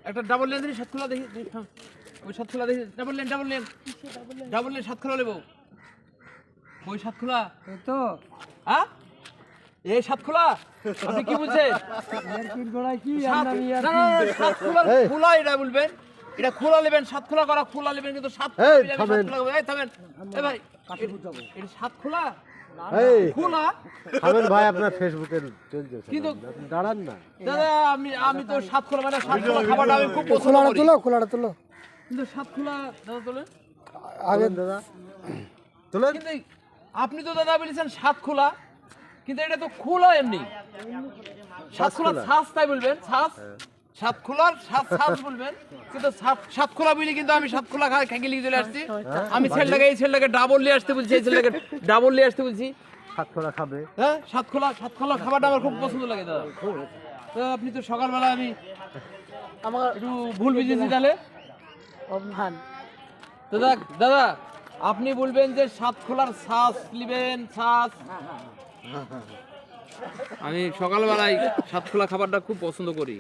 একটা double lane দেখি, সাতখোলা দেখি, ওই সাতখোলা দেখি, ডাবল লেন সাতখোলা নেবো। ওই সাতখোলা তো হ্যাঁ, এই সাতখোলা আপনি কি বলছেন? কি সাতখোলা খোলা এটা বলবেন, এটা খোলা নেবেন, সাতখোলা করা খোলা নেবেন, কিন্তু ভাই এটা সাতখোলা খোলা ভাই আপনার ফেসবুকে চলছে, কিন্তু দাঁড়ান না দাদা। আমি তো সাতখোলা মানে সাতখোলা খাবারটা আমি খুব পছন্দ করি, খোলাটা তুলো কিন্তু সাতখোলা দাদা তোলেন আগে দাদা চলেন। কিন্তু আপনি তো দাদা বলেছেন সাতখোলা, কিন্তু এটা তো খোলা এমনি। সাতখোলা ছাঁচ তাই বলবেন, ছাঁচ সাতখোলার ছাঁচ বলবেন, কিন্তু সাতখোলা বলি কিন্তু আমি সাতখোলা খাইকে লিখে চলে আসছি। আমি ছেলেটাকে ডাবল নিয়ে আসতে বলছি, এই ছেলেটাকে ডাবল নিয়ে আসতে বলছি। সাতখোলা খাবে? হ্যাঁ, সাতখোলা খাবারটা আমার খুব পছন্দ লাগে দাদা। তো আপনি তো সকালবেলা আমি আমার একটু ভুল বুঝেছি তাহলে দাদা। দাদা আপনি বলবেন যে সাতখোলার ছাঁচ নেবেন, ছাঁচ। আমি সকালবেলায় সাতখোলা খাবারটা খুব পছন্দ করি।